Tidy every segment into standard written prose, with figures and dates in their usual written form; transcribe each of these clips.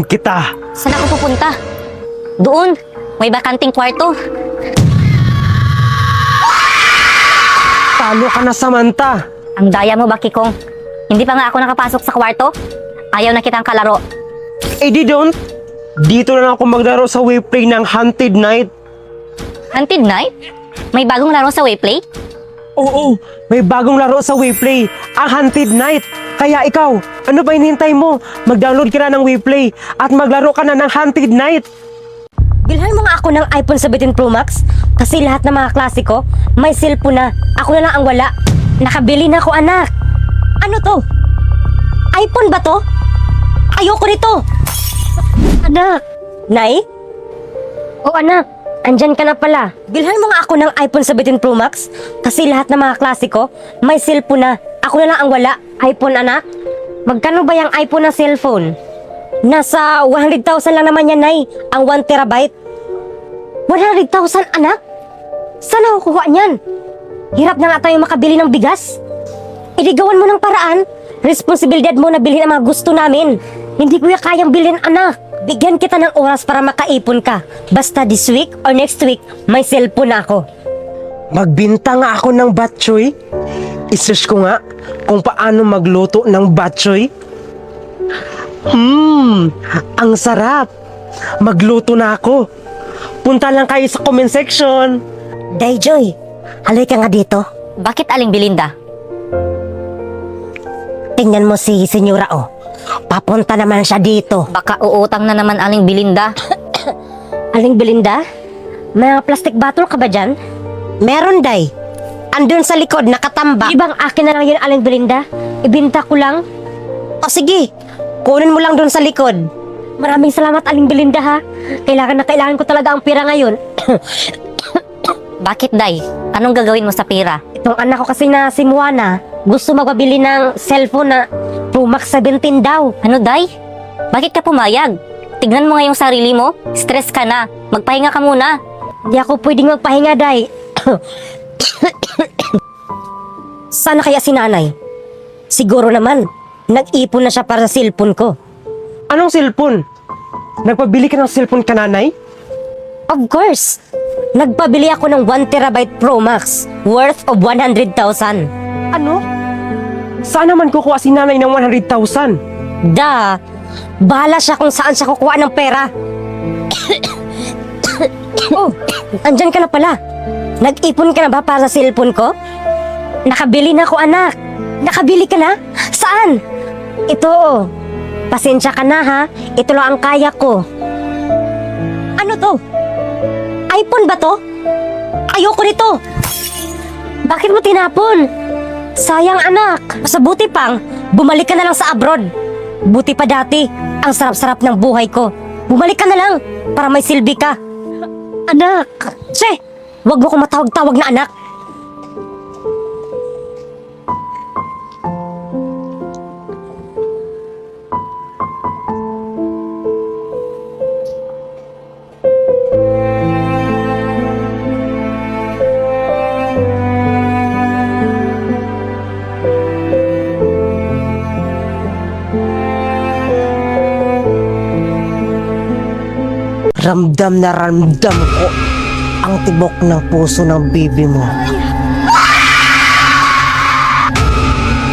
Kita. Saan ako pupunta? Doon. May bakanting kwarto. Talo ka na, Samantha. Ang daya mo, Bakikong. Hindi pa nga ako nakapasok sa kwarto. Ayaw na kitang kalaro. Eh di don't. Dito na lang ako maglaro sa Wayplay ng Haunted Night. Haunted Night? May bagong laro sa Wayplay? Oo, may bagong laro sa Wayplay, ang Haunted Night. Kaya ikaw, ano ba hinihintay mo? Mag-download ka na ng Wayplay at maglaro ka na ng Haunted Night. Bilhan mo nga ako ng iPhone 17 Pro Max kasi lahat ng mga klase ko may cellphone na. Ako na lang ang wala. Nakabili na ako, anak. Ano to? iPhone ba to? Ayoko nito. Anak. Nay? O anak, andyan ka na pala. Bilhan mo nga ako ng iPhone 17 Pro Max kasi lahat ng mga klase ko may cellphone na. Ako na lang ang wala. iPhone, anak. Magkano ba yung iPhone na cellphone? Nasa 100,000 lang naman yan, Nay. Ang 1 terabyte. 100,000, anak? Saan ako kuha niyan? Hirap na nga tayo makabili ng bigas. Iligawan mo ng paraan. Responsibilidad mo na bilhin ang mga gusto namin. Hindi ko kayang bilhin, anak. Bigyan kita ng oras para makaipon ka. Basta this week or next week, may cellphone na ako. Magbinta nga ako ng batchoy. I-search ko nga kung paano magluto ng batchoy. Ang sarap. Magluto na ako. Punta lang kayo sa comment section. Dayjoy, halika nga dito. Bakit Aling Belinda? Tingnan mo si Senyora, oh. Papunta naman siya dito. Baka uutang na naman Aling Belinda. Aling Belinda? May mga plastic bottle ka ba dyan? Meron, Day. Andun sa likod, nakatamba. Di bang akin na lang yun, Aling Belinda? Ibinta ko lang. O sige, kunin mo lang dun sa likod. Maraming salamat, Aling Belinda, ha? Kailangan na kailangan ko talaga ang pera ngayon. Bakit, Day? Anong gagawin mo sa pira? Itong anak ko kasi na si Moana, gusto magpabili ng cellphone na Pro Max 17 daw. Ano, Day? Bakit ka pumayag? Tignan mo nga yung sarili mo. Stress ka na. Magpahinga ka muna. Hindi ako pwedeng magpahinga, Day. Sana kaya si nanay? Siguro naman, nag-ipon na siya para sa cellphone ko. Anong cellphone? Nagpabili ka ng cellphone ka, nanay? Of course! Nagpabili ako ng 1 terabyte Pro Max worth of 100,000. Ano? Saan naman kukuha si nanay ng 100,000? Da! Bahala siya kung saan siya kukuha ng pera. Oh, andyan ka na pala. Nag-ipon ka na ba para sa cellphone ko? Nakabili na ako, anak. Nakabili ka na? Saan? Ito, oh. Pasensya ka na, ha? Ito lang ang kaya ko. Ano to? iPhone ba to? Ayoko nito. Bakit mo tinapon? Sayang, anak. Sa buti pang, bumalik ka na lang sa abroad. Buti pa dati, ang sarap-sarap ng buhay ko. Bumalik ka na lang para may silbi ka. Anak! Che! Huwag mo ko matawag-tawag na anak. Ramdam na ramdam ko ang tibok ng puso ng bibi mo.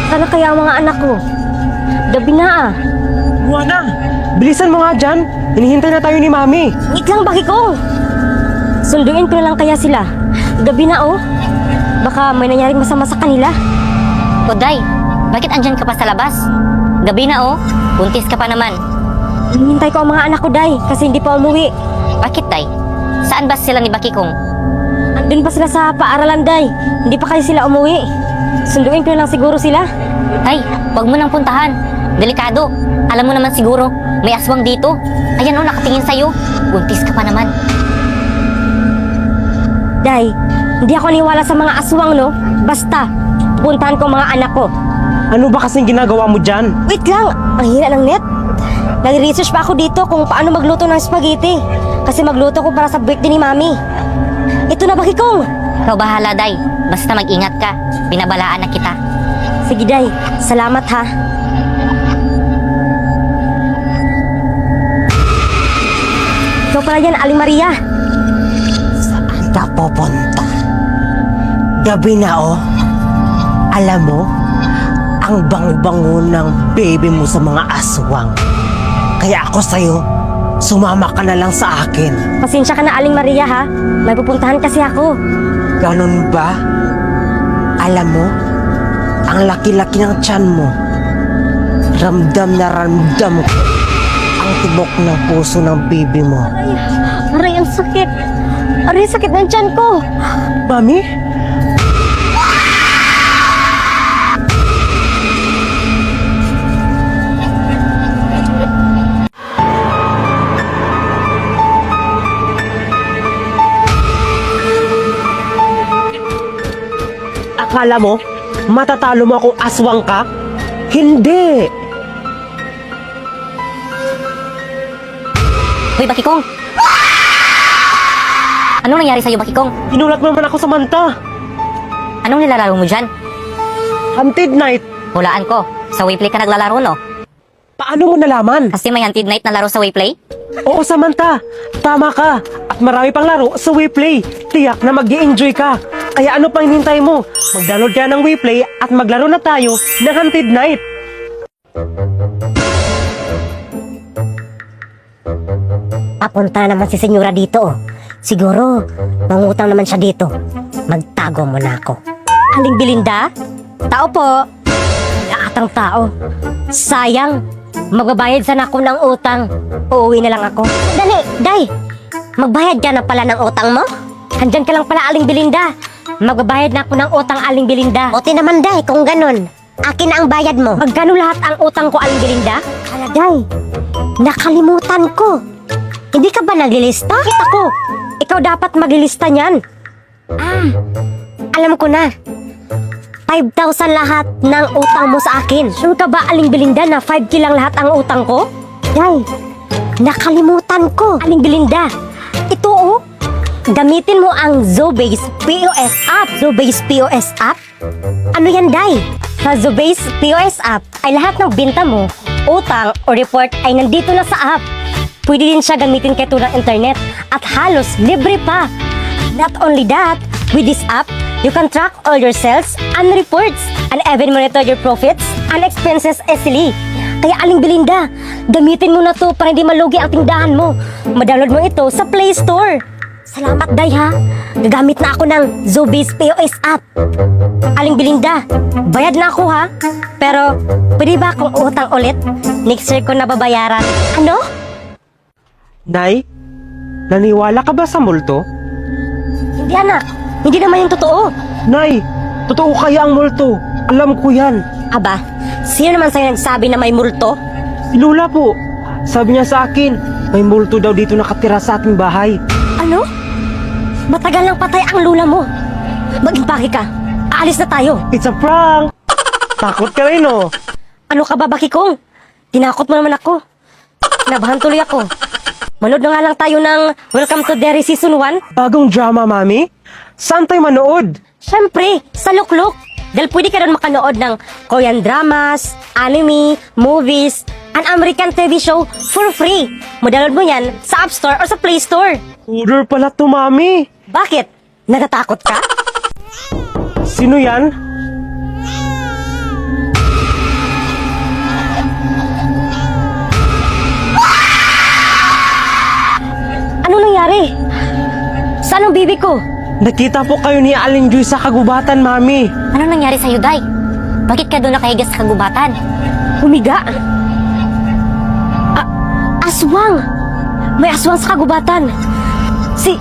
Sana kaya ang mga anak ko? Gabi na ah. Buwana, bilisan mo nga dyan. Hinihintay na tayo ni Mami. Wait lang, Bakikong. Sunduin ko na lang kaya sila. Gabi na oh. Baka may nangyaring masama sa kanila. O, Day, bakit andyan ka pa sa labas? Gabi na, oh. Buntis ka pa naman. Hinihintay ko ang mga anak ko, Day, kasi hindi pa umuwi. Bakit, Day? Saan ba sila ni Bakikong? Andun pa sila sa paaralan, Day. Hindi pa kasi sila umuwi. Sunduin ko na lang siguro sila. Day, wag mo nang puntahan. Delikado. Alam mo naman siguro, may aswang dito. Ayan, oh, nakatingin sa'yo. Buntis ka pa naman. Day, hindi ako niwala sa mga aswang, no? Basta, puntahan ko ang mga anak ko. Ano ba kasing ginagawa mo dyan? Wait lang, ang hina ng net. Nag-research pa ako dito kung paano magluto ng spaghetti. Kasi magluto ko para sa birthday ni Mami. Ito na, Bakikong. Ikaw bahala, Day. Basta mag-ingat ka. Binabalaan na kita. Sige, Day. Salamat, ha. Ikaw pala yan, Aling Maria. Saan ka pupunta? Gabi na oh. Alam mo, ang bang-bango ng baby mo sa mga aswang. Kaya ako sa'yo, sumama ka na lang sa akin. Pasensya ka na, Aling Maria, ha? May pupuntahan kasi ako. Ganun ba? Alam mo, ang laki-laki ng tiyan mo. Ramdam na ramdam ko ang tibok ng puso ng baby mo. Aray, ang sakit. Aray, sakit ng tiyan ko. Mami? Akala mo, matatalo mo akong aswang ka? Hindi! Hoy, Bakikong! Anong nangyari sa'yo, Bakikong? Inulat mo naman ako sa manta. Anong nilalaro mo dyan? Hunted Night. Hulaan ko. Sa Wayplay ka naglalaro, no? Paano mo nalaman? Kasi may Hunted Night na laro sa Wayplay? Oo, Samantha. Tama ka. At marami pang laro sa WePlay. Tiyak na mag-i-enjoy ka. Kaya ano pang hinintay mo? Mag-download ka ng WePlay at maglaro na tayo ng Hunted Night. Papunta naman si Senyora dito, oh. Siguro, mangutang naman siya dito. Magtago muna ako. Aling Belinda? Tao po. Atang tao. Sayang. Magbabayad sana ako ng utang. Uuwi na lang ako. Dali, Day. Magbayad ka na pala ng utang mo? Andyan ka lang pala, Aling Belinda. Magbabayad na ako ng utang, Aling Belinda. Buti naman, Day, kung ganun. Akin na ang bayad mo. Magkano lahat ang utang ko, Aling Belinda? Hala, Day. Nakalimutan ko. Hindi ka ba naglilista? Kita ko. Ikaw dapat maglilista niyan. Alam ko na. 5,000 lahat ng utang mo sa akin. Sure ka ba, Aling Belinda, na 5K lang lahat ang utang ko? Day, nakalimutan ko. Aling Belinda, ito oh. Gamitin mo ang Zobase POS app. Zobase POS app? Ano yan, Day? Sa Zobase POS app ay lahat ng binta mo, utang o report ay nandito na sa app. Pwede din siya gamitin kahit walang internet at halos libre pa. Not only that, with this app, you can track all your sales and reports and even monitor your profits and expenses easily. Kaya Aling Belinda, gamitin mo na to para hindi malugi ang tindahan mo. Madownload mo ito sa Play Store. Salamat, Day, ha? Gagamit na ako ng Zobase POS app. Aling Belinda, bayad na ako, ha? Pero, pwede ba akong utang ulit? Next year ko na babayaran. Ano? Nay, naniwala ka ba sa multo? Hindi, anak. Hindi naman yung totoo. Nay, totoo kaya ang multo? Alam ko yan. Aba, sino naman sa'yo nagsabi na may multo? Si Lola po. Sabi niya sa akin, may multo daw dito nakatira sa ating bahay. Ano? Matagal lang patay ang lula mo. Mag-impake ka. Aalis na tayo. It's a prank! Takot ka rin, oh. Ano ka ba, Bakikong? Tinakot mo naman ako. Nabahan tuloy ako. Manood na nga lang tayo ng Welcome to Derry Season 1. Bagong drama, Mami? Saan tayo manood? Siyempre, sa Lukluk. Dahil pwede ka doon makanood ng Korean dramas, anime, movies, and American TV show for free. Madownload mo yan sa App Store o sa Play Store. Order pala to, Mami. Bakit? Natatakot ka? Sino yan? Ano nangyari? Saan ang bibi ko? Nakita po kayo ni Aling Joy sa kagubatan, Mami. Anong nangyari sa'yo, Day? Bakit ka doon nakahiga sa kagubatan? Humiga. Aswang! May aswang sa kagubatan. Si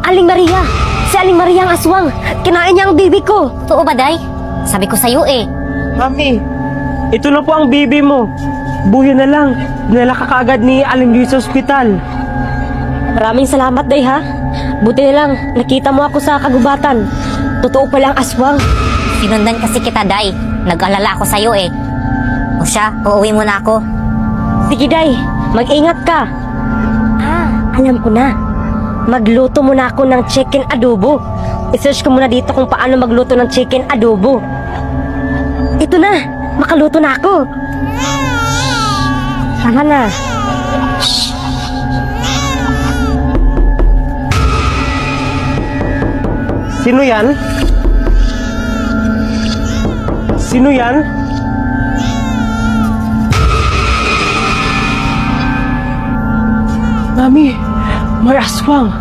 Aling Maria. Si Aling Maria ang aswang. Kinain niya ang bibi ko. Totoo ba, Day? Sabi ko sa'yo eh. Mami, ito na po ang baby mo. Buhay na lang. Dinala ka kaagad ni Aling Joy sa ospital. Maraming salamat, Day, ha? Buti na lang, nakita mo ako sa kagubatan. Totoo pala ang aswang. Sinundan kasi kita, Day. Nag-alala ako sa'yo eh. O siya, uuwi muna ako. Sige, Day. Mag-ingat ka. Alam ko na. Magluto muna ako ng chicken adobo. I-search ko muna dito kung paano magluto ng chicken adobo. Ito na. Makaluto na ako. Tama na. Sino yan? Sino yan? Mami, may aswang.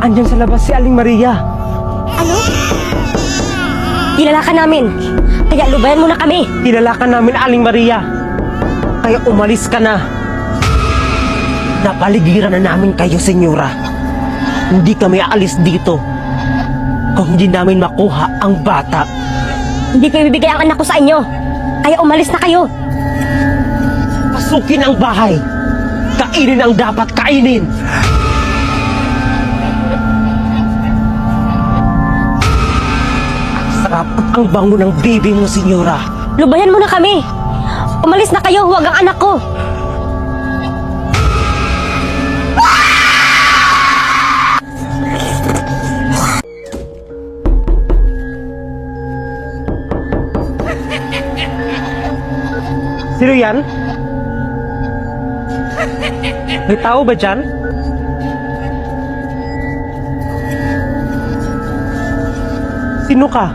Andyan sa labas si Aling Maria. Ano? Kilala ka namin. Kaya lubayan mo na kami. Kilala ka namin, Aling Maria. Kaya umalis ka na. Napaligiran na namin kayo, senyora. Hindi kami aalis dito kung hindi namin makuha ang bata. Hindi ko ibibigay ang anak ko sa inyo. Kaya umalis na kayo. Pasukin ang bahay. Kainin ang dapat kainin. Ang sarap ang bango ng baby mo, senyora. Lubayan mo na kami. Umalis na kayo, huwag ang anak ko. Sino yan? May tao ba dyan? Sino ka?